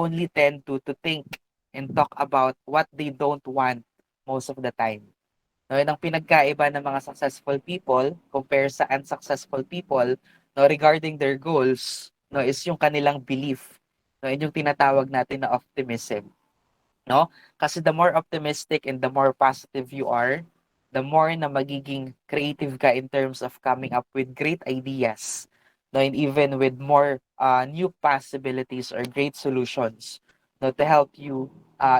only tend to think and talk about what they don't want most of the time. No, yun ang pinagkaiba ng mga successful people compare sa unsuccessful people, no, regarding their goals, no, is yung kanilang belief. No, yun yung tinatawag natin na optimism. No? Kasi the more optimistic and the more positive you are, the more na magiging creative ka in terms of coming up with great ideas. No, and even with more new possibilities or great solutions, no, to help you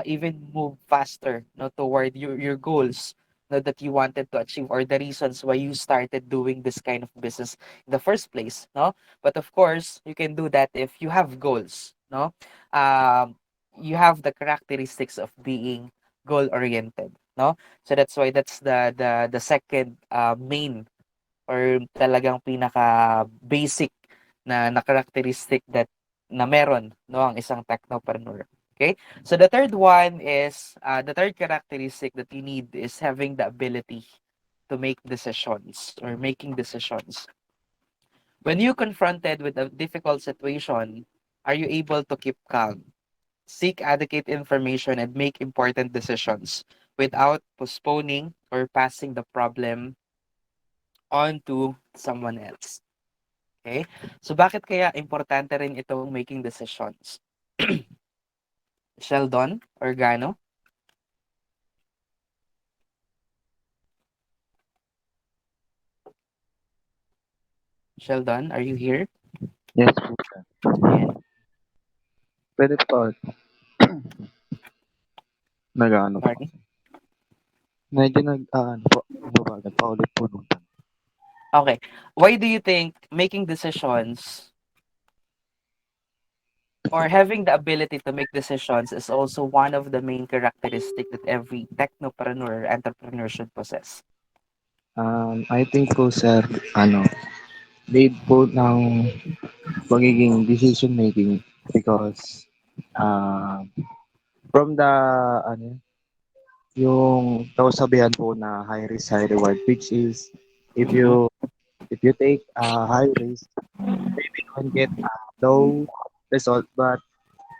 even move faster, no, toward your goals, no, that you wanted to achieve, or the reasons why you started doing this kind of business in the first place. No, but of course you can do that if you have goals. No, um, you have the characteristics of being goal oriented, no? So that's why that's the second main or talagang pinaka basic na characteristic that na meron, no, ang isang technopreneur. Okay? So the third one is the third characteristic that you need is having the ability to make decisions or making decisions. When you confronted with a difficult situation, are you able to keep calm, seek adequate information, and make important decisions without postponing or passing the problem on to someone else? Okay? So bakit kaya importante rin itong making decisions? Sheldon Organo? Sheldon, are you here? Yes po, sir. Ayan. Pwede po, nag-ano po Sorry. kasi. Medyo nag-ano po, mabagal pa ulit po nung tanong. Okay. Why do you think making decisions or having the ability to make decisions is also one of the main characteristic that every technopreneur or entrepreneur should possess? I think po, sir, ano, need po ng magiging decision making because uh, from the ano yung kasabihan po na high risk high reward, which is if Mm-hmm. you take a high risk, maybe you can get a low result, but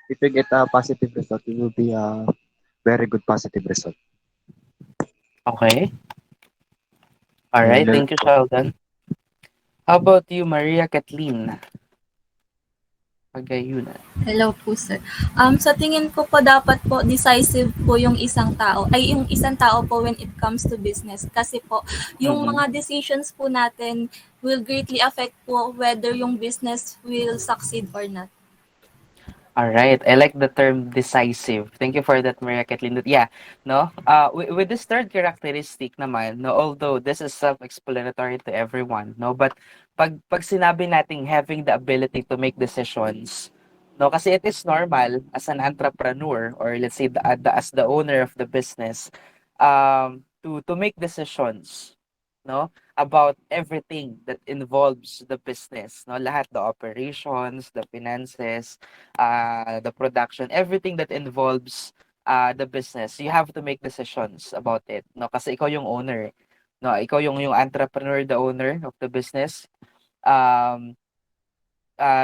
if you get a positive result, it will be a very good positive result. Okay. All Ayun right. lang Thank you, po. Sheldon. How about you, Maria Kathleen Pagayunan? Hello po, sir. Sa tingin ko po dapat po decisive po yung isang tao, ay yung isang tao po when it comes to business. Kasi po, yung Mm-mm. mga decisions po natin will greatly affect po whether yung business will succeed or not. All right. I like the term decisive. Thank you for that, Maria Kathleen. Yeah, no. With this third characteristic naman, no, although this is self-explanatory to everyone, no, but pag sinabi nating having the ability to make decisions, no, kasi it is normal as an entrepreneur or let's say as the owner of the business, to make decisions, no, about everything that involves the business, no, lahat, the operations, the finances, the production, everything that involves the business, you have to make decisions about it, no, kasi ikaw yung owner, no, ikaw yung entrepreneur, the owner of the business. um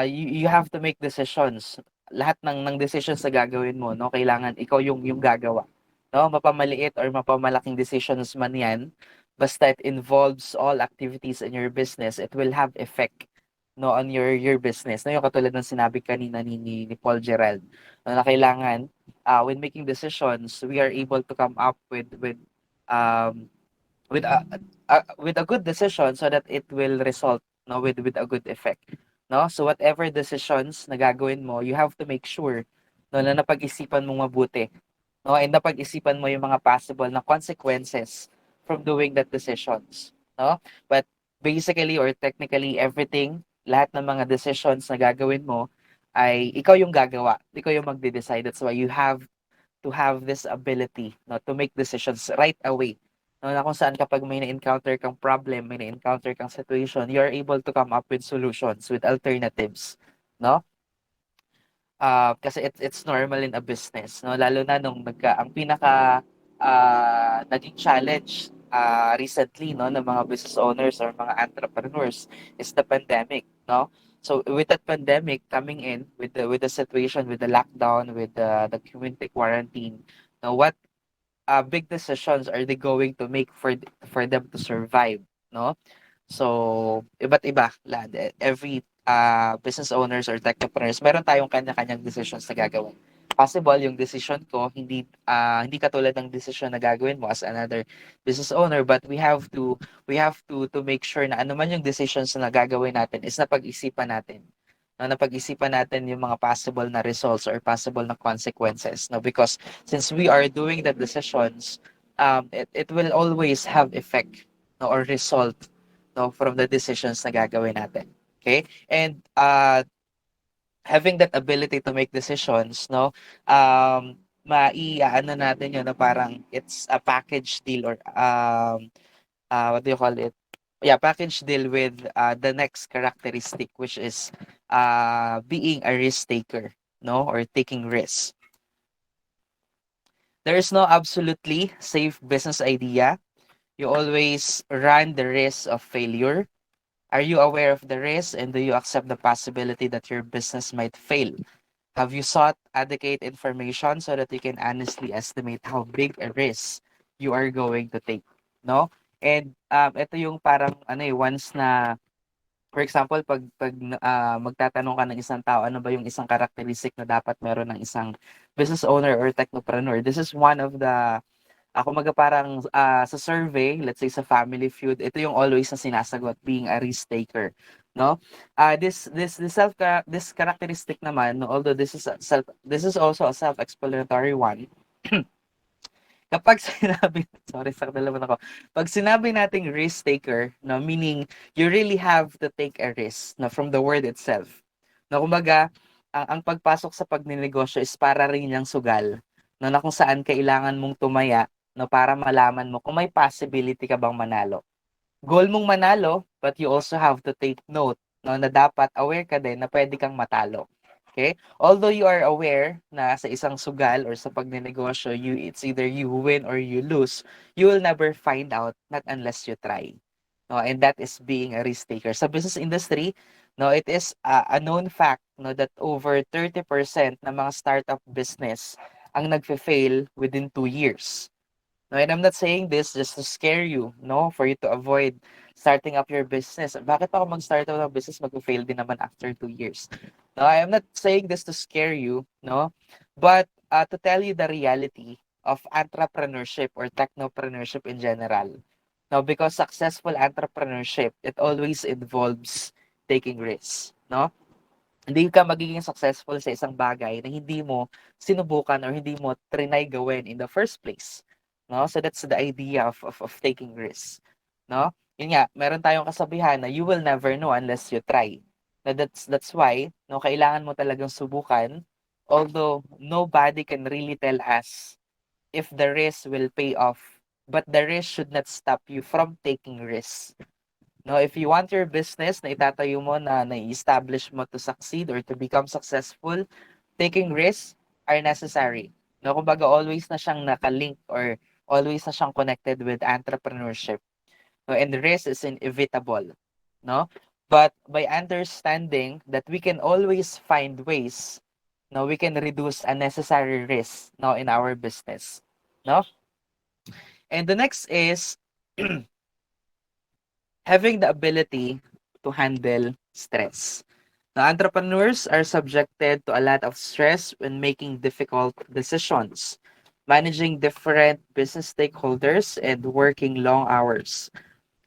you have to make decisions. Lahat ng decisions na gagawin mo, no, kailangan ikaw yung gagawa. No, mapamaliit or mapamalaking decisions man 'yan, basta it involves all activities in your business, it will have effect, no, on your business. No, yung katulad ng sinabi kanina ni Paul Gerald, no, na kailangan when making decisions, we are able to come up um with a good decision so that it will result, no, with a good effect, no. So whatever decisions na gagawin mo, you have to make sure, no, na napag-isipan mong mabuti, no, and napag-isipan mo yung mga possible na consequences from doing that decisions, no. But basically or technically everything, lahat ng mga decisions na gagawin mo ay ikaw yung gagawa, ikaw yung magde-decide. That's why you have to have this ability, no, to make decisions right away. No, na kung saan kapag may na-encounter kang problem, may na-encounter kang situation, you're able to come up with solutions, with alternatives, no? Kasi it's normal in a business, no? Lalo na nung ang pinaka naging challenge recently, no, ng mga business owners or mga entrepreneurs is the pandemic, no? So with that pandemic coming in, with the situation, with the lockdown, with the community quarantine, now what big decisions are they going to make for them to survive, no? So, iba't iba, every business owners or technopreneurs, meron tayong kanya-kanyang decisions na gagawin. Possible yung decision ko hindi katulad ng decision na gagawin mo as another business owner, but we have to make sure na ano man yung decisions na gagawin natin is napag-isipan natin. No, napag-isipan natin yung mga possible na results or possible na consequences, no, because since we are doing the decisions, it will always have effect, no, or result, no, from the decisions na gagawin natin. Okay? And having that ability to make decisions, no, ano natin yun na parang it's a package deal, or what do you call it? Yeah, package deal with the next characteristic, which is being a risk taker, no, or taking risks. There is no absolutely safe business idea. You always run the risk of failure. Are you aware of the risk, and do you accept the possibility that your business might fail? Have you sought adequate information so that you can honestly estimate how big a risk you are going to take? No? And ito yung parang once na, for example, pag magtatanong ka ng isang tao, ano ba yung isang characteristic na dapat meron ng isang business owner or technopreneur? This is one of the kumaga parang sa survey, let's say sa Family Feud, ito yung always na sinasagot, being a risk taker, no? This characteristic naman, no, although this is also a self-explanatory one. Kapag sinabi, sorry, sakta naman ako. Pag sinabi nating risk taker, no, meaning you really have to take a risk, no, from the word itself. No, kumbaga, ang pagpasok sa pagnenegosyo is para rin yung sugal, no, na kung saan kailangan mong tumaya, no, para malaman mo kung may possibility ka bang manalo. Goal mong manalo, but you also have to take note, no, na dapat aware ka din na pwede kang matalo. Okay? Although you are aware na sa isang sugal or sa pagnenegosyo, it's either you win or you lose, you will never find out, not unless you try. No, and that is being a risk taker. Sa business industry, no, it is a known fact, no, that over 30% ng mga startup business ang nagfe-fail within 2 years. No, and I'm not saying this just to scare you, no, for you to avoid starting up your business. Bakit ako mag-start up ng business, mag-fail din naman after 2 years? No, I am not saying this to scare you, no, but to tell you the reality of entrepreneurship or technopreneurship in general. No, because successful entrepreneurship, it always involves taking risks, no? Hindi ka magiging successful sa isang bagay na hindi mo sinubukan or hindi mo trinay gawin in the first place. No? So that's the idea of taking risks. No? Yun nga, meron tayong kasabihan na you will never know unless you try. Na that's why no, kailangan mo talagang subukan, although nobody can really tell us if the risk will pay off, but the risk should not stop you from taking risks. No, if you want your business na itatayo mo na na-establish mo to succeed or to become successful, taking risks are necessary. No, kumbaga always na siyang nakalink or always na siyang connected with entrepreneurship. No, and risk is inevitable. No? But by understanding that we can always find ways, no, we can reduce unnecessary risks now in our business. No? And the next is having the ability to handle stress. Now, entrepreneurs are subjected to a lot of stress when making difficult decisions, managing different business stakeholders, and working long hours.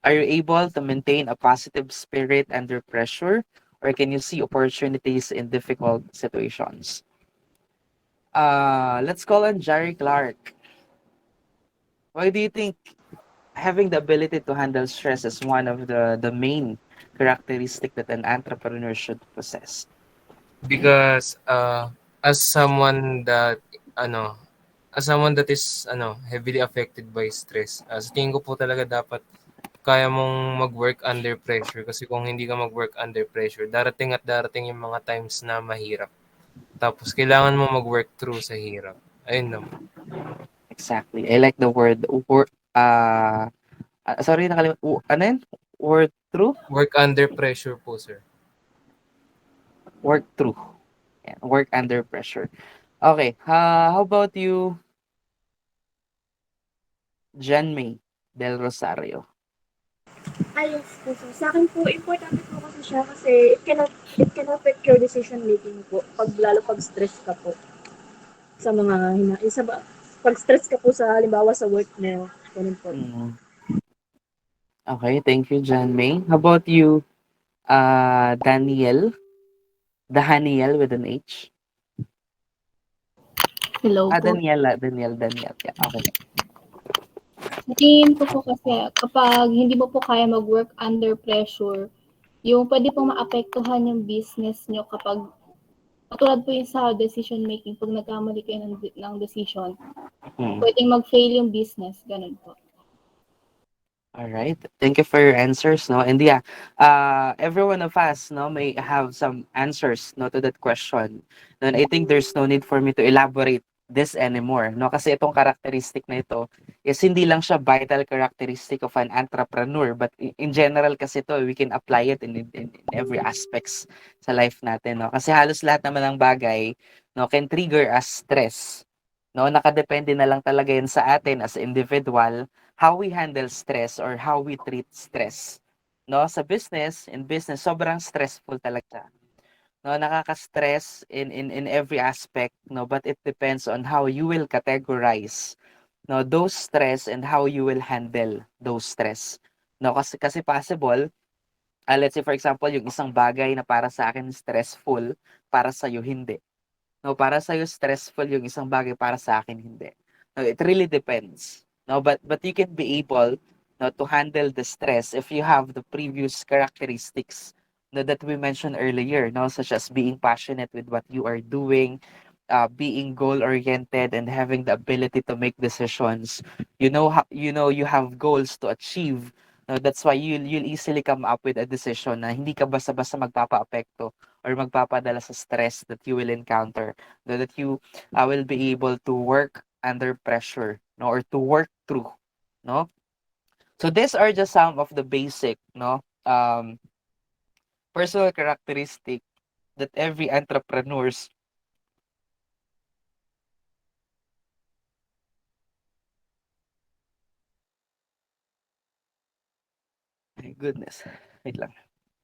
Are you able to maintain a positive spirit under pressure, or can you see opportunities in difficult situations? Let's call on Jerry Clark. Why do you think having the ability to handle stress is one of the main characteristic that an entrepreneur should possess? Because as someone that ano as someone that is heavily affected by stress, sa tingin ko po talaga dapat kaya mong mag-work under pressure kasi kung hindi ka mag-work under pressure, darating at darating yung mga times na mahirap. Tapos kailangan mo mag-work through sa hirap. Ayun naman. Exactly. I like the sorry, ano yun? Word through? Work under pressure po, sir. Work through. Yan, work under pressure. Okay, how about you, Jan May Del Rosario? Yes po. So, sa akin po, importante po kasi siya kasi it can affect your decision making po. Lalo pag stress ka po sa mga pag stress ka po sa halimbawa sa work mo. Ganun po. Mm. Okay, thank you, Jan May. How about you, Daniel? Daniel with an H? Hello po. Daniel. Yeah, okay. Sa tingin ko po kasi kapag hindi mo po kaya mag-work under pressure, yung pwede pong maapektuhan yung business nyo kapag katulad po yung sa decision making, 'pag nagkamali kayo ng decision, Mm. puwedeng mag-fail yung business, gano'n po. All right. Thank you for your answers, no? And yeah, every one of us, no, may have some answers, no, to that question. And I think there's no need for me to elaborate this anymore, no? Kasi itong characteristic na ito is hindi lang siya vital characteristic of an entrepreneur, but in general kasi ito, we can apply it in every aspects sa life natin, no? Kasi halos lahat naman ng bagay, no, can trigger us stress. No, nakadepende na lang talaga yan sa atin as individual how we handle stress or how we treat stress. No, sa business, in business, sobrang stressful talaga. No, nakaka-stress in every aspect, no, but it depends on how you will categorize no those stress and how you will handle those stress. No, kasi possible, let's say for example, yung isang bagay na para sa akin stressful, para sa iyo hindi. No, para sa'yo stressful yung isang bagay, para sa akin hindi. No, it really depends. No, but you can be able no, to handle the stress if you have the previous characteristics no, that we mentioned earlier, no, such as being passionate with what you are doing, being goal oriented and having the ability to make decisions. You know you have goals to achieve. No, that's why you'll easily come up with a decision na hindi ka basta-basta magpapaapekto or magpapadala sa stress that you will encounter, that you will be able to work under pressure, no, or to work through, no. So these are just some of the basic, no, personal characteristic that every entrepreneurs. My goodness, wait lang.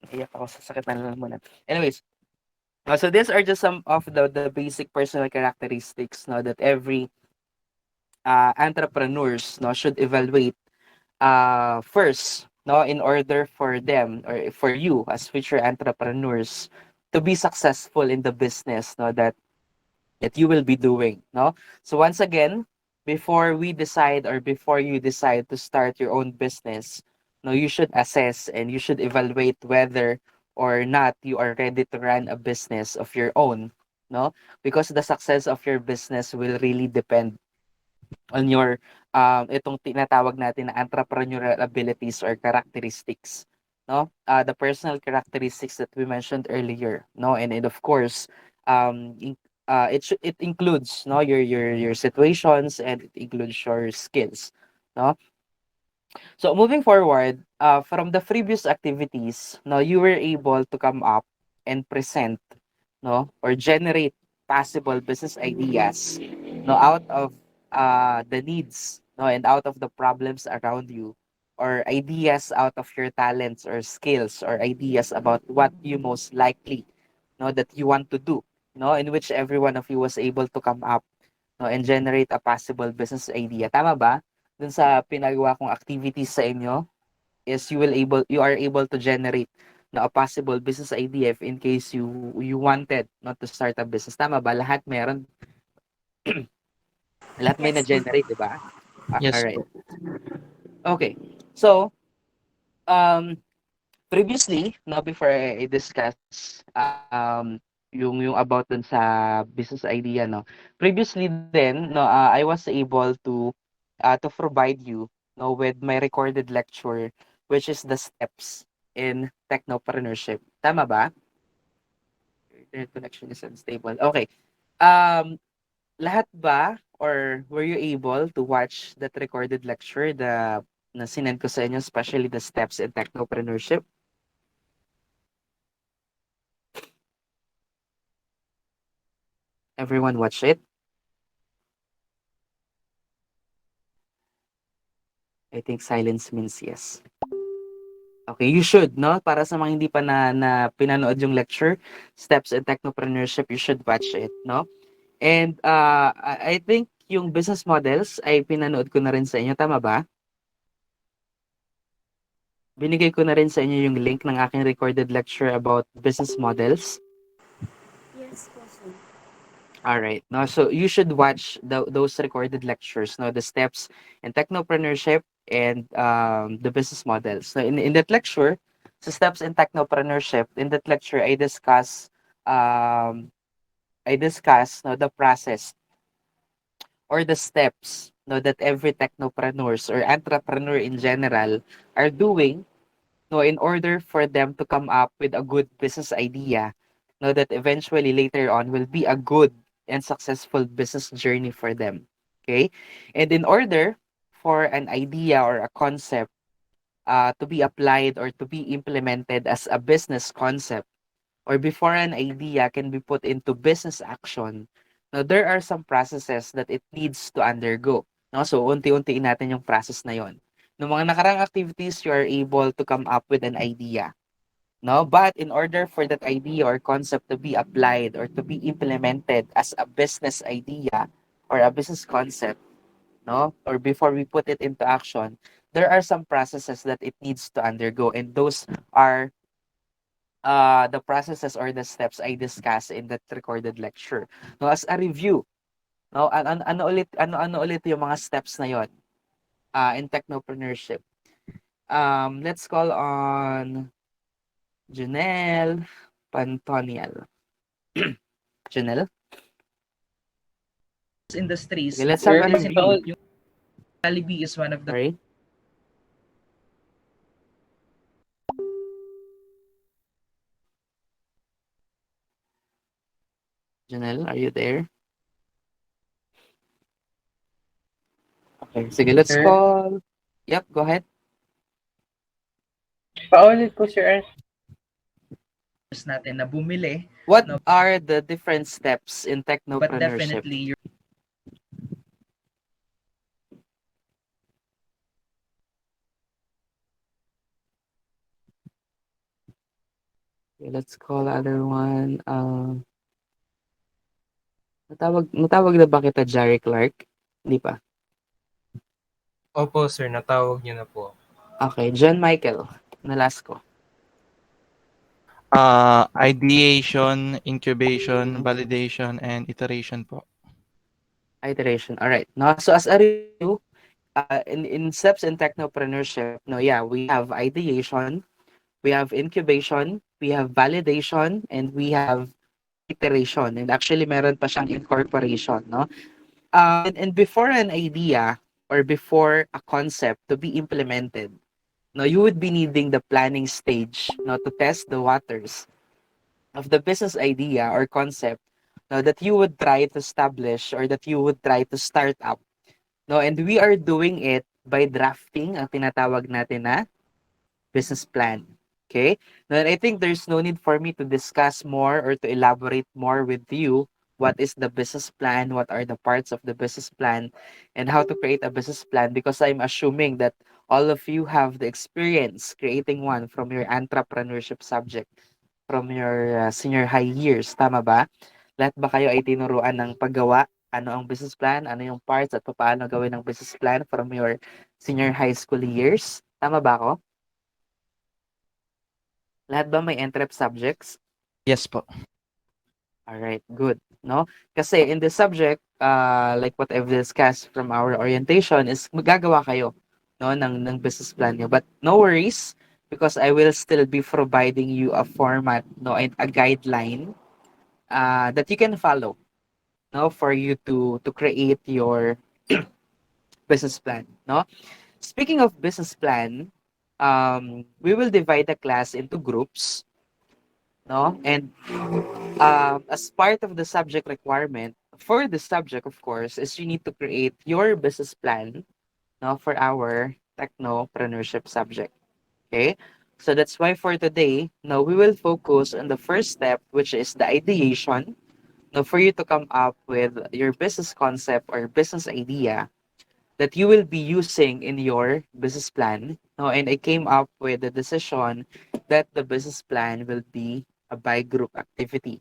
Iyak ako sa sakit na lalamunan. Anyways, so these are just some of the basic personal characteristics, no, that every entrepreneurs, no, should evaluate first, no, in order for them or for you as future entrepreneurs to be successful in the business, no, that you will be doing, no. So once again, before we decide or before you decide to start your own business, no, you should assess and you should evaluate whether or not you are ready to run a business of your own, no, because the success of your business will really depend on your itong tinatawag natin na entrepreneurial abilities or characteristics, no, the personal characteristics that we mentioned earlier, no, and of course it includes no your situations and it includes your skills, no. So moving forward, from the previous activities, no, you were able to come up and present, no, or generate possible business ideas, no, out of the needs, no, and out of the problems around you, or ideas out of your talents or skills, or ideas about what you most likely, no, that you want to do, no, in which every one of you was able to come up, no, and generate a possible business idea. Tama ba? Dun sa pinagawa kong activities sa inyo, is you are able to generate na a possible business idea if in case you wanted not to start a business. Tama ba? Lahat meron, lahat may Yes. na-generate, di ba? Yes Alright. po. Okay. So, um, previously, no, before I discuss yung about dun sa business idea, no. Previously then, no, I was able to provide you, no, with my recorded lecture, which is the steps in technopreneurship. Tama ba? Internet connection is unstable. Okay. Um, lahat ba or were you able to watch that recorded lecture na sinend ko sa inyo, especially the steps in technopreneurship? Everyone watch it? I think silence means yes. Okay, you should, no? Para sa mga hindi pa na pinanood yung lecture, Steps in Technopreneurship, you should watch it, no? And I think yung business models ay pinanood ko na rin sa inyo, tama ba? Binigay ko na rin sa inyo yung link ng aking recorded lecture about business models. Yes po, sir. All right. No, so you should watch those recorded lectures, no, the steps in technopreneurship and the business models. So in that lecture, so steps in technopreneurship, in that lecture um I discuss no the process or the steps no that every technopreneurs or entrepreneur in general are doing no in order for them to come up with a good business idea no that eventually later on will be a good and successful business journey for them, okay, and in order for an idea or a concept to be applied or to be implemented as a business concept or before an idea can be put into business action, now there are some processes that it needs to undergo. No? So, unti-untiin natin yung process na yon. No mga nakarang activities, you are able to come up with an idea. No? But in order for that idea or concept to be applied or to be implemented as a business idea or a business concept, no? Or before we put it into action, there are some processes that it needs to undergo. And those are the processes or the steps I discussed in that recorded lecture. No, as a review, no, ano ulit yung mga steps na yon in technopreneurship. Let's call on Janelle Pantonial. Janelle? Industries, Okay, let's have sir, a kasi review. yung Jollibee is one of the Sorry, Janelle, are you there? Okay, sige, let's sir. call. Yep, go ahead. Paulit po, sir. Natin na bumili, What no, are the different steps in but technopreneurship? definitely you're Okay, let's call other one. Natawag na ba kita Jerry Clark? Hindi pa. Opo, sir, natawag niyo na po. Okay, John Michael. Na last ko. Ideation, incubation, validation, and iteration po. Iteration. All right. No, so as a review, in steps in technopreneurship, no, yeah, we have ideation, we have incubation, we have validation, and we have iteration. And actually, meron pa siyang incorporation, no? And before an idea or before a concept to be implemented, no, you would be needing the planning stage, no, to test the waters of the business idea or concept, no, that you would try to establish or that you would try to start up. No, and we are doing it by drafting ang tinatawag natin na business plan. Okay? Now, I think there's no need for me to discuss more or to elaborate more with you what is the business plan, what are the parts of the business plan, and how to create a business plan because I'm assuming that all of you have the experience creating one from your entrepreneurship subject from your senior high years. Tama ba? Lahat ba kayo ay tinuruan ng paggawa? Ano ang business plan? Ano yung parts at paano gawin ang business plan from your senior high school years? Tama ba ako? Lahat ba may entrep subjects? Yes po. All right, good. No? Kasi in this subject, like what I've discussed from our orientation is magagawa kayo no ng business plan niyo. But no worries because I will still be providing you a format no and a guideline that you can follow no for you to create your business plan, no? Speaking of business plan, we will divide the class into groups, no? And as part of the subject requirement for the subject, of course, is you need to create your business plan, no, for our technopreneurship subject. Okay, so that's why for today, no, we will focus on the first step, which is the ideation. no, for you to come up with your business concept or business idea that you will be using in your business plan. No, and I came up with the decision that the business plan will be a by group activity.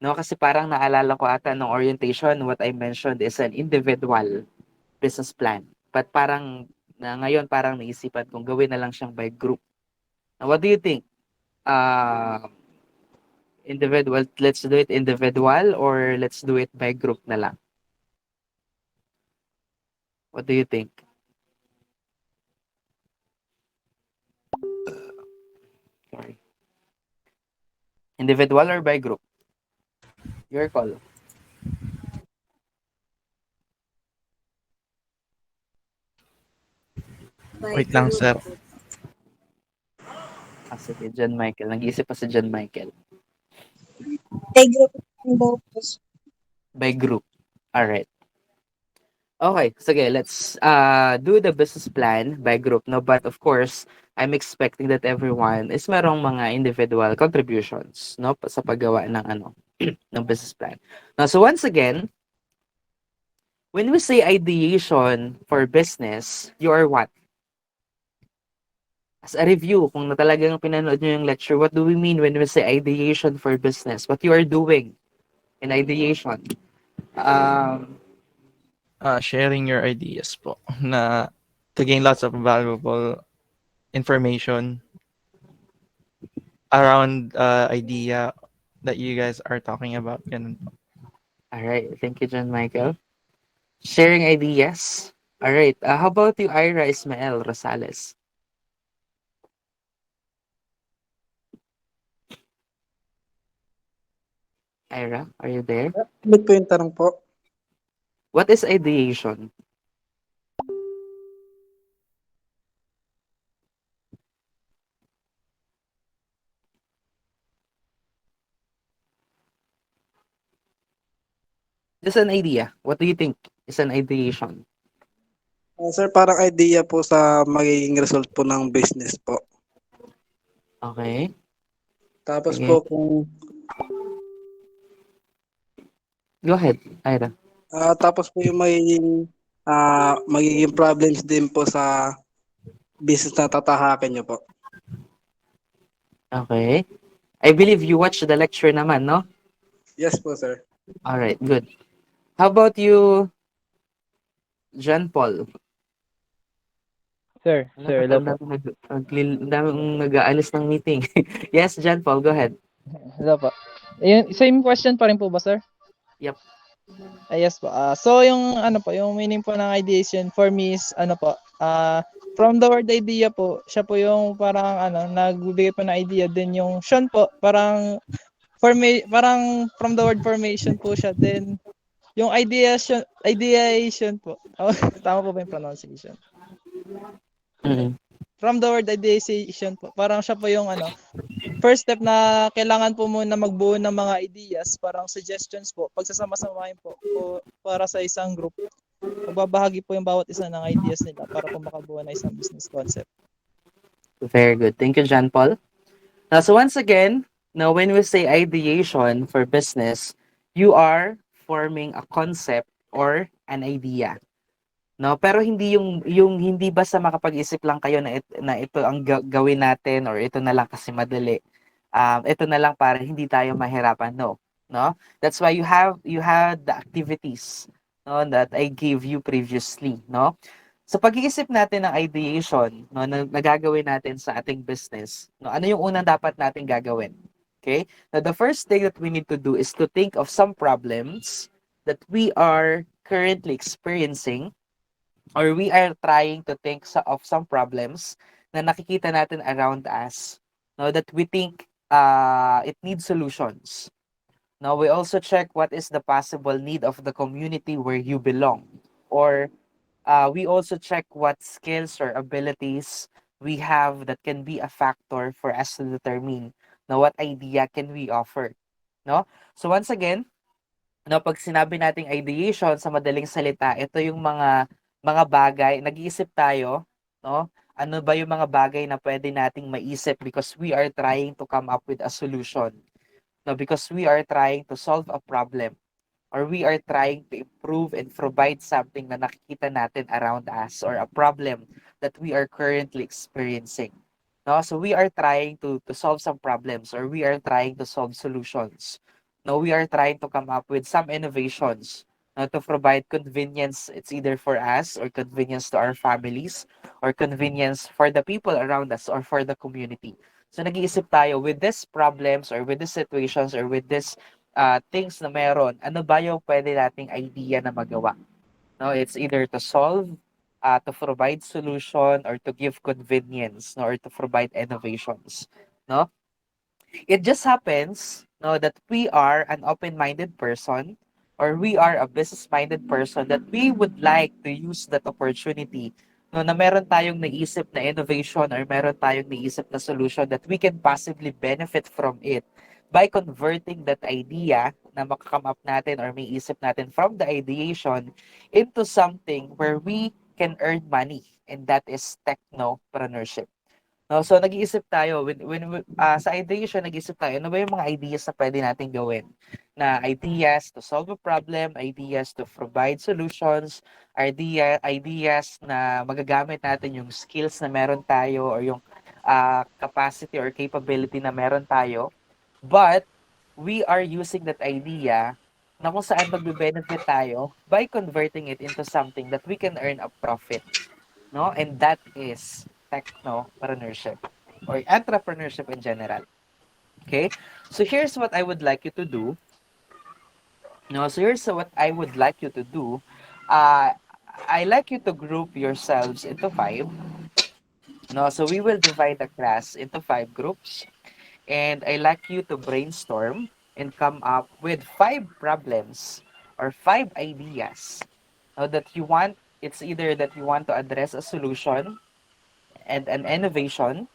No, kasi parang naalala ko ata ng orientation, what I mentioned is an individual business plan. But parang ngayon parang naisipan kong gawin na lang siyang by group. Now, what do you think? Uh, individual, let's do it individual or let's do it by group na lang? What do you think? Sorry. Individual or by group? Your call. Wait lang, sir. Sige, John Michael. Nag-iisip pa si John Michael. Ay, group lang daw po. By group. Alright. Okay, sige, let's do the business plan by group. No, but of course, I'm expecting that everyone is merong mga individual contributions, no, sa paggawa ng ano, ng business plan. Now, so once again, when we say ideation for business, you are what? As a review, kung na talagang pinanood nyo yung lecture, what do we mean when we say ideation for business? What you are doing in ideation? Sharing your ideas po na to gain lots of valuable information around idea that you guys are talking about. Ganun po. All right, thank you, John Michael. Sharing ideas. All right, how about you, Ira Ismael Rosales? Ira, are you there? Ulit po yung tanong po. What is ideation? Just an idea. What do you think is an ideation? Sir, parang idea po sa magiging result po ng business po. Okay. Tapos Sige. po kung Go ahead, Ira. tapos po yung magiging problems din po sa business na tatahakin niyo po. Okay. I believe you watched the lecture naman, no? Yes po, sir. All right, good. How about you, John Paul? Sir, sir, hello po. Ang daming nag-aalis ng meeting. Yes, John Paul, go ahead. Hello po. Ayun, same question pa rin po ba, sir? Yep. Yes po. So yung ano po, yung meaning po ng ideation for me is ano po, from the word idea po, siya po yung parang ano, nagbibigay po ng idea, din yung Sean po, parang parang from the word formation po siya, then yung ideation po. Tama po ba yung pronunciation? Mm-hmm. From the word ideation po, parang siya po yung ano, first step na kailangan po muna magbuo ng mga ideas, parang suggestions po, pagsasama-samahin po para sa isang group. Magbabahagi po yung bawat isa ng ideas nila para po makabuo ng isang business concept. Very good. Thank you, John Paul. Now, so once again, now when we say ideation for business, you are forming a concept or an idea. No, pero hindi yung hindi basta makapag-isip lang kayo na ito ang gawin natin or ito na lang kasi madali. Ito na lang para hindi tayo mahirapan. No. No? That's why you had the activities, no, that I gave you previously, no? Sa pag-iisip natin ng ideation, no, na nagagawin natin sa ating business, no, ano yung unang dapat natin gagawin? Okay? Now, the first thing that we need to do is to think of some problems that we are currently experiencing, or we are trying to think of some problems na nakikita natin around us, no, that we think it needs solutions. Now, we also check what is the possible need of the community where you belong, or we also check what skills or abilities we have that can be a factor for us to determine na what idea can we offer. No? So once again, no, pag sinabi nating ideation sa madaling salita, ito yung mga bagay, nag-iisip tayo, no? Ano ba yung mga bagay na pwede nating maisip because we are trying to come up with a solution. No, because we are trying to solve a problem. or we are trying to improve and provide something na nakikita natin around us or a problem that we are currently experiencing. No, so we are trying to solve some problems or we are trying to solve solutions. No, we are trying to come up with some innovations to provide convenience. It's either for us or convenience to our families or convenience for the people around us or for the community. So nag-iisip tayo with these problems or with these situations or with this things na meron, ano ba yung pwede nating idea na magawa? No, it's either to solve, to provide solution, or to give convenience, no, or to provide innovations. No, it just happens, no, that we are an open-minded person or we are a business-minded person that we would like to use that opportunity no, na meron tayong naisip na innovation or meron tayong naisip na solution that we can possibly benefit from it by converting that idea na makakam up natin or may isip natin from the ideation into something where we can earn money, and that is technopreneurship. No, so nag-iisip tayo sa ideation nag-iisip tayo ano ba yung mga ideas na pwede nating gawin? Na ideas to solve a problem, ideas to provide solutions, ideas na magagamit natin yung skills na meron tayo or yung capacity or capability na meron tayo. But we are using that idea na kung saan magbe-benefit tayo by converting it into something that we can earn a profit, no? And that is technopreneurship or entrepreneurship in general. Okay? So here's what I would like you to do. No, so here's what I would like you to do. Uh, I like you to group yourselves into five. No, so we will divide the class into five groups, and I like you to brainstorm and come up with five problems or five ideas that you want. It's either that you want to address a solution and an innovation,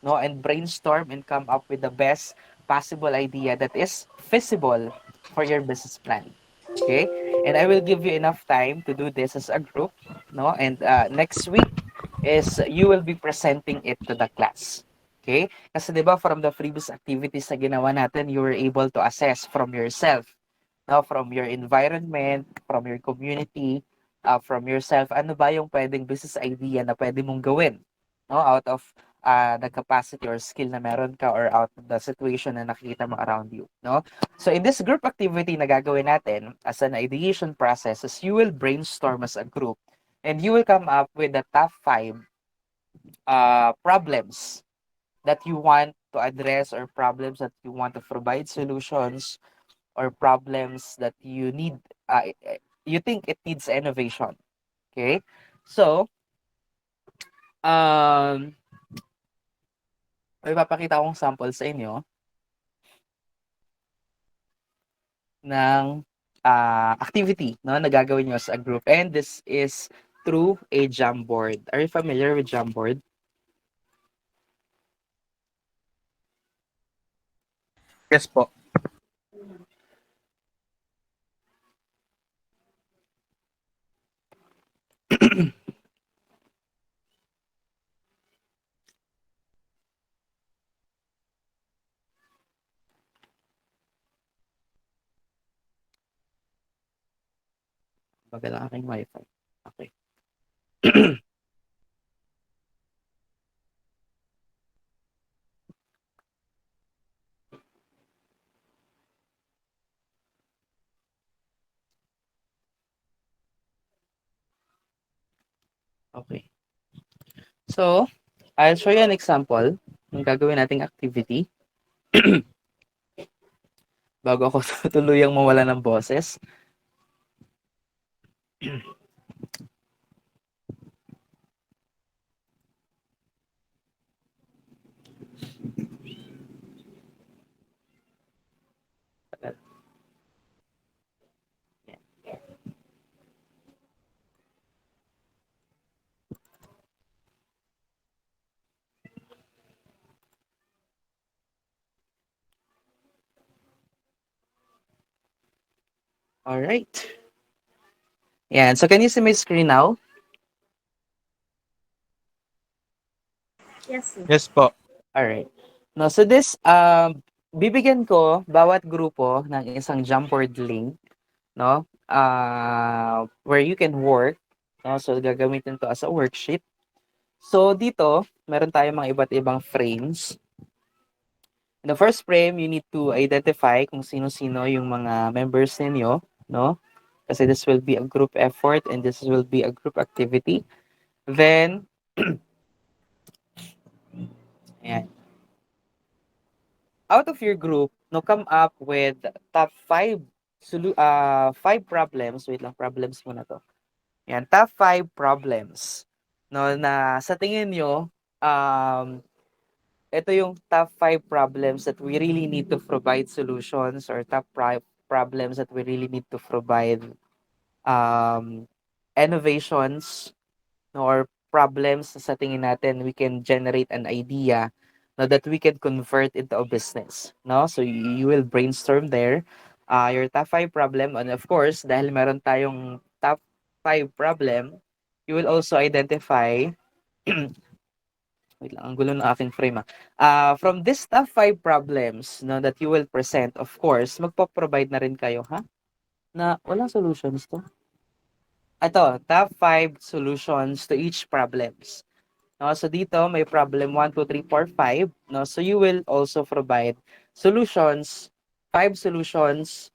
no, and brainstorm and come up with the best possible idea that is feasible for your business plan. Okay, and I will give you enough time to do this as a group, no, and next week is you will be presenting it to the class. Okay, kasi 'di ba from the previous activities na ginawa natin, you were able to assess from yourself, no, from your environment, from your community, from yourself, ano ba yung pwedeng business idea na pwede mong gawin, no, out of the capacity or skill na meron ka or out of the situation na nakikita mo around you, no? So in this group activity na gagawin natin as an ideation process is you will brainstorm as a group and you will come up with the top five problems that you want to address or problems that you want to provide solutions or problems that you need you think it needs innovation. Okay? So, um may papakita akong sample sa inyo ng activity, no, na gagawin nyo as a group. And this is through a Jamboard. Are you familiar with Jamboard? Yes po. Bagal ang aking wifi. Okay. Okay. So, I'll show you an example ng gagawin nating activity bago ako tuluyang mawala ng boses. All right. Yan. So, can you see my screen now? Yes, sir. Yes po. All right. No, so this, bibigyan ko bawat grupo ng isang Jamboard link no? Where you can work, no? So gagamitin to as a worksheet. So dito, meron tayong mga iba't ibang frames. In the first frame, you need to identify kung sino-sino yung mga members ninyo, no? Kasi this will be a group effort and this will be a group activity. Then, ayan. Out of your group, no, come up with top 5 problems. Wait lang, problems muna to. Yan, top 5 problems. No, na sa tingin nyo, ito yung top 5 problems that we really need to provide solutions, or top 5 problems that we really need to provide um, innovations, no, or problems na sa tingin natin we can generate an idea, no, that we can convert into a business, no? So you will brainstorm there your top 5 problem, and of course dahil meron tayong top 5 problem, you will also identify wait lang, ang gulo ng aking frame from this top 5 problems, no, that you will present, of course magpo-provide na rin kayo na walang solutions to. Ito, top 5 solutions to each problems. No, so dito may problem 1, 2, 3, 4, 5. No, so you will also provide solutions, 5 solutions,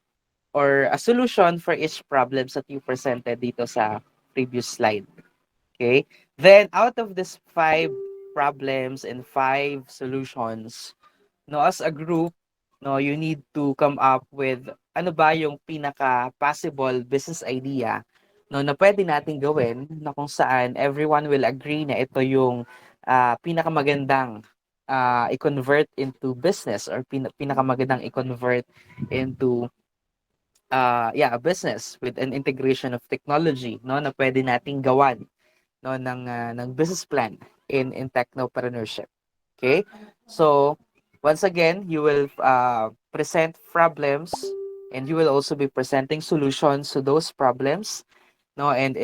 or a solution for each problems that you presented dito sa previous slide. Okay? Then out of this 5 problems and 5 solutions, no, as a group, no, you need to come up with ano ba yung pinaka possible business idea, no, na pwede nating gawin, na kung saan everyone will agree na ito yung pinakamagandang i-convert into business, or pinakamagandang i-convert into a business with an integration of technology, no, na pwede nating gawan, no, ng business plan in technopreneurship. Okay? So, once again, you will present problems, and you will also be presenting solutions to those problems. No, and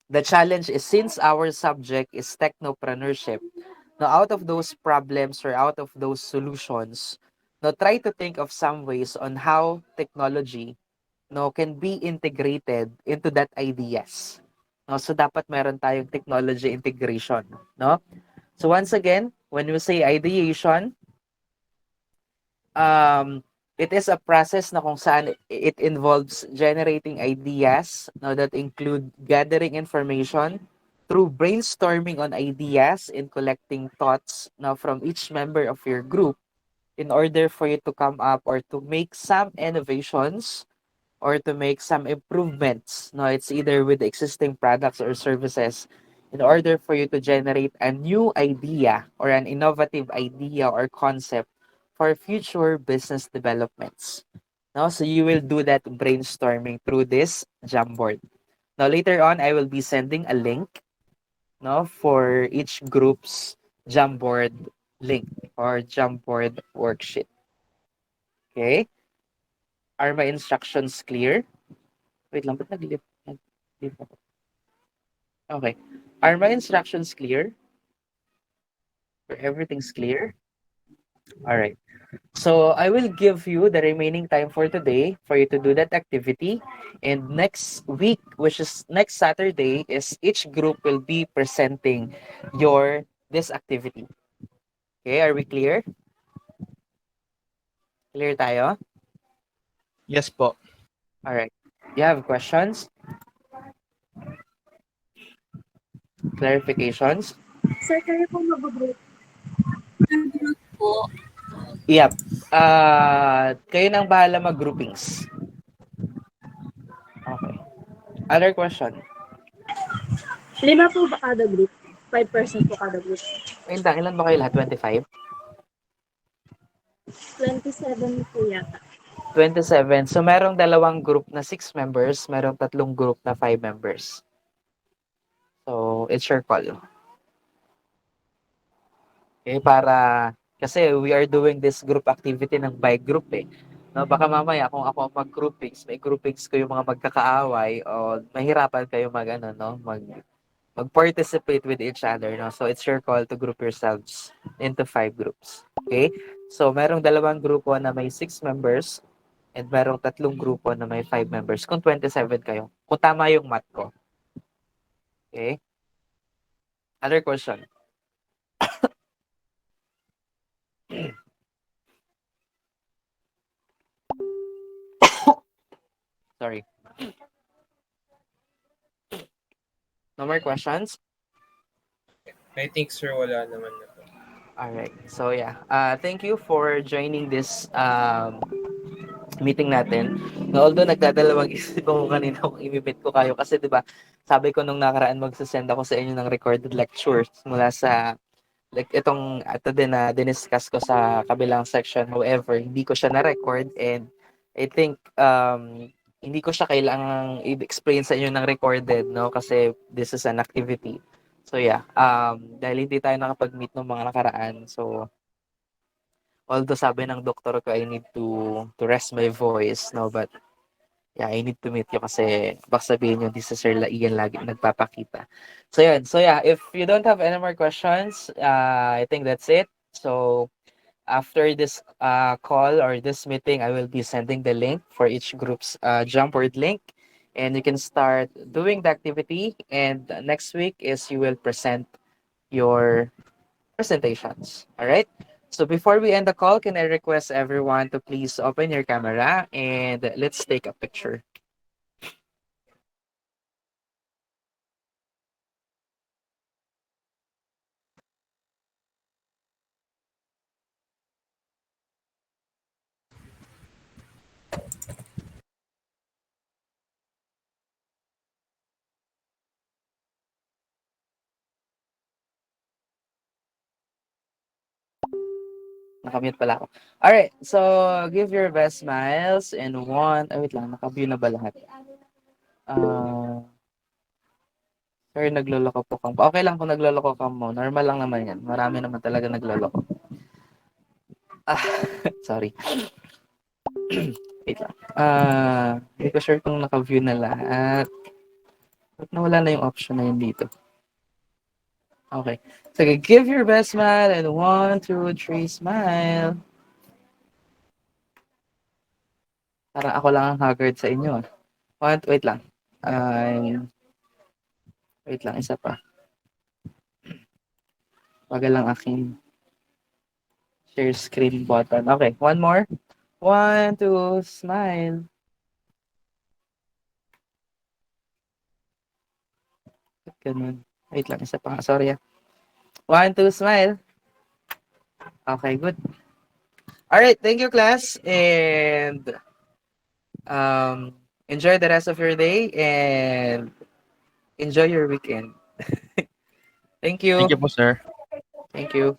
the challenge is, since our subject is technopreneurship, now out of those problems or out of those solutions, now try to think of some ways on how technology, no, can be integrated into that ideas. No, so dapat meron tayong technology integration, no? So once again, when we say ideation, it is a process na kung saan it involves generating ideas, no, that include gathering information through brainstorming on ideas and collecting thoughts now from each member of your group, in order for you to come up or to make some innovations or to make some improvements. No, it's either with existing products or services, in order for you to generate a new idea or an innovative idea or concept for future business developments. No, so you will do that brainstorming through this Jamboard. Now later on, I will be sending a link, no, for each group's Jamboard link or Jamboard worksheet. Okay? Are my instructions clear? Wait lang, ba't nag-leave ako? Okay. Are my instructions clear? Or everything's clear? All right. So I will give you the remaining time for today for you to do that activity. And next week, which is next Saturday, is each group will be presenting this activity. Okay, are we clear? Clear tayo? Yes po. All right. You have questions? Clarifications? Sir, kayo po mag-group. Yep. Kayo nang bahala mag-groupings. Okay. Other question? 5 po ba kada group? 5% po kada group. Wait lang, ilan ba kayo lahat? 25? 27 po yata. 27. So, merong dalawang group na 6 members, merong tatlong group na 5 members. So, it's your call. Okay, kasi we are doing this group activity ng by group eh. No, baka mamaya kung ako ang mag-groupings, may groupings ko yung mga magkakaaway, o mahirapan kayo mag-participate with each other, no? So it's your call to group yourselves into 5 groups. Okay? So merong dalawang grupo na may 6 members, and merong tatlong grupo na may 5 members, kung 27 kayo. Kung tama yung math ko. Okay? Other question. Sorry. No more questions? I think, sir, wala naman na po. Alright. So yeah. Thank you for joining this meeting natin. No, although nagdadalawang isip ako kanina kung imimit ko kayo kasi 'di ba, sabi ko nung nakaraan magsasend ako sa inyo ng recorded lectures mula sa like itong ito din na diniscuss ko sa kabilang section. However, hindi ko siya na-record and I think hindi ko siya kailangang i-explain sa inyo ng recorded, no? Kasi this is an activity. So yeah, dahil hindi tayo nakapag-meet ng mga nakaraan, so although sabi ng doktor ko I need to rest my voice, no? But yeah, I need to meet you kasi baka sabihin nyo, di sa Sir Ian lagi nagpapakita. So yun. So yeah, if you don't have any more questions, I think that's it. So after this call or this meeting, I will be sending the link for each group's Jamboard link. And you can start doing the activity. And next week is you will present your presentations. All right. So before we end the call, can I request everyone to please open your camera and let's take a picture. Nakamute pala ako. Alright, so give your best smiles and one, wait lang, naka-view na ba lahat? Sir, nagloloko po kang, okay lang kung nagloloko ka mo, normal lang naman yan, marami naman talaga nagloloko. Sorry. Wait lang. Hindi ko sure kung naka-view na lahat. Ba't nawala na yung option na yun dito? Okay. Sige, give your best smile and 1, 2, 3, smile. Parang ako lang ang haggard sa inyo. Wait lang. Wait lang, isa pa. Bagal lang aking share screen button. Okay, one more. 1, 2, smile. Ganun. Wait lang, isa pa. Sorry. 1, 2, smile. Okay, good. All right, thank you, class. And enjoy the rest of your day and enjoy your weekend. Thank Thank you. you po, sir. Thank you.